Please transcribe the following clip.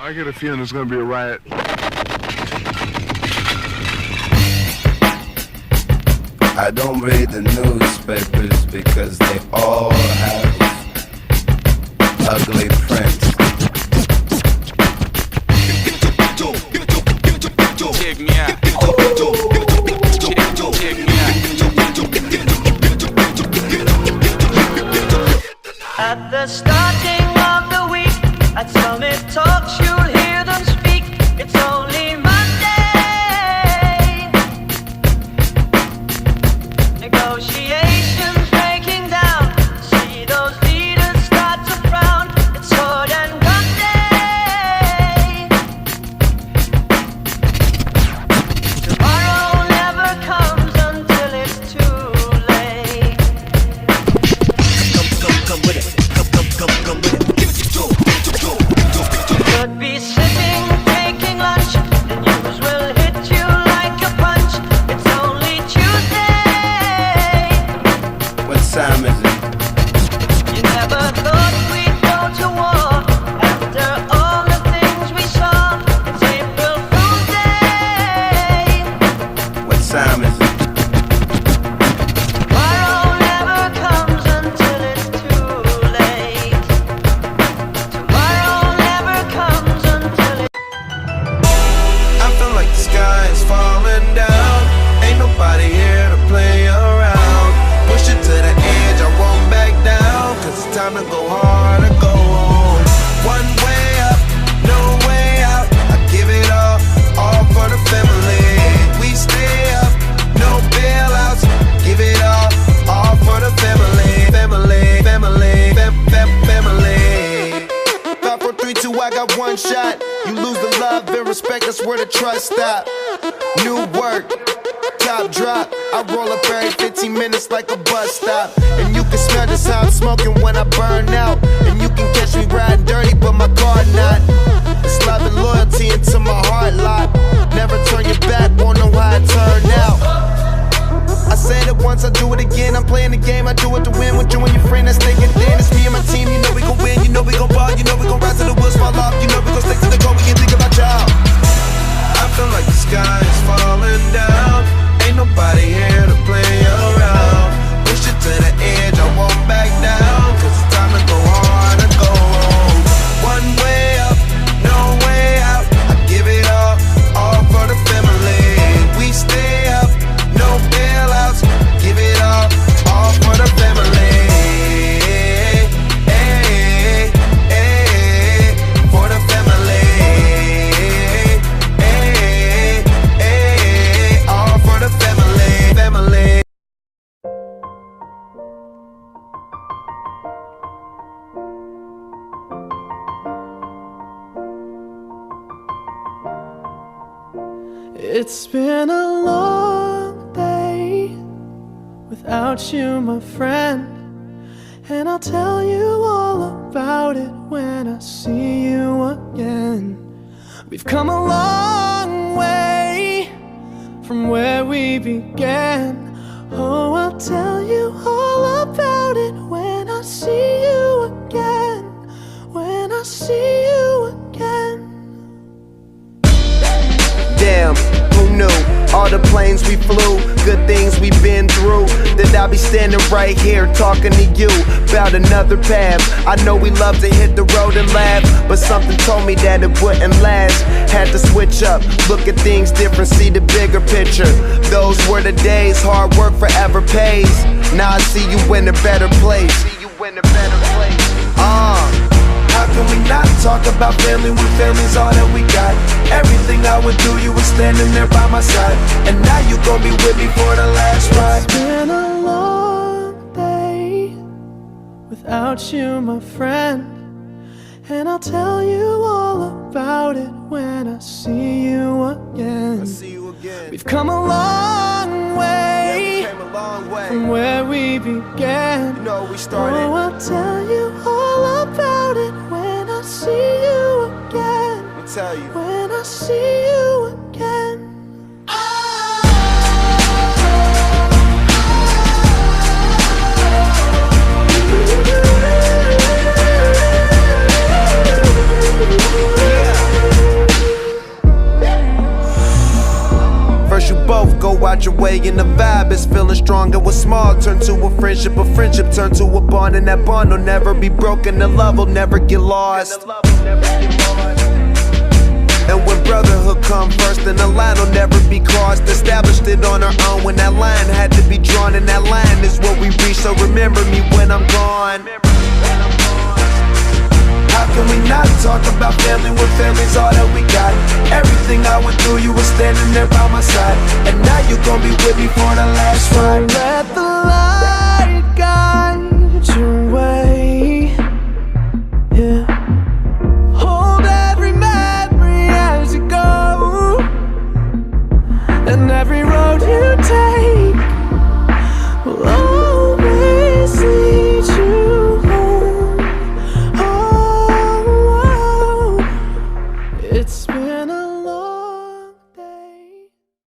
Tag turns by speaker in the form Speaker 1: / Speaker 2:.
Speaker 1: I get a feeling there's gonna be a riot.
Speaker 2: I don't read the newspapers because they all have ugly prints.
Speaker 3: Check me out. Check me out.
Speaker 4: At the starting of the week, at Summit Talks, you'll hear them speak. It's only Monday. Negotiations breaking down. See those leaders start to frown. It's sword and gun day. Tomorrow never comes until it's too late.
Speaker 5: Come with it. Come with it.
Speaker 4: Could be sitting, taking lunch. The news will hit you like a punch. It's only Tuesday.
Speaker 2: What time is it?
Speaker 4: You never thought we'd go to war after all the things we saw. It's April Fool's Day.
Speaker 2: What time is it?
Speaker 4: Tomorrow never comes until it's too late. Tomorrow never comes until it's
Speaker 2: I feel like the sky is falling down. Ain't nobody here to play around. Push it to the edge, I won't back down. Cause it's time to go hard or go home. One way up, no way out. I give it all for the family. We stay up, no bailouts. Give it all for the family. Family, family, family. 5, 4, 3, 2, I got one shot. You lose the love and respect, that's where the trust stop. New work, top drop. I roll up every 15 minutes like a bus stop. And you can smell just how I'm smoking when I burn out. And you can catch me riding dirty, but my car not. It's love and loyalty into my heart lot. Never turn your back, won't know how it turned out. I said it once, I do it again. I'm playing the game, I do it to win. With you and your friend that's thinking thin. It's me and my team, you know we gon' win. You know we gon' ball, you know we gon' rise till the wheels fall off. You know we gon' stick to the goal, we ain't think about y'all. I feel like the sky is falling down. Ain't nobody here to play around. Push it to the edge, I won't back down. Cause it's time to go hard and go home. One way up, no way out. I give it all for the family. We stay up, no bailouts. Give it all for the family. Hey, hey, for the family. Hey, hey, all for the family. Family.
Speaker 6: It's been a long day without you, my friend. And I'll tell you all about it when I see you again. We've come a long way from where we began. Oh, I'll tell you all about it when I see you again. When I see you again.
Speaker 7: Damn, who knew? All the planes we flew, good things we've been through. That I'll be standing right here talking to you about another path. I know we love to hit the road and laugh, but something told me that it wouldn't last. Had to switch up, look at things different, see the bigger picture. Those were the days, hard work forever pays. Now I see you in a better place.
Speaker 2: How can we not talk about family when family's all that we got? Everything I would do, you were standing there by my side. And now you gon' be with me for the last ride.
Speaker 6: It's been a long day without you, my friend. And I'll tell you all about it when I see you again. We've come a long way, from where we began.
Speaker 7: You know we started.
Speaker 6: Oh, I'll tell you all about it when I see you again.
Speaker 7: I'll tell you.
Speaker 6: When I see you again.
Speaker 7: go out your way and the vibe is feeling strong. And what's small turn to a friendship turn to a bond, and that bond will never be broken. The love will never get lost. And when brotherhood come first, then the line will never be crossed. Established it on our own when that line had to be drawn, and that line is what we reach. So remember me when I'm gone. How can we not talk about family when family's all that we got? Everything I went through, you were standing there by my side, and now you gon' be with me for the last ride.
Speaker 6: Let the light guide your way. Yeah. Hold every memory as you go, and every road you take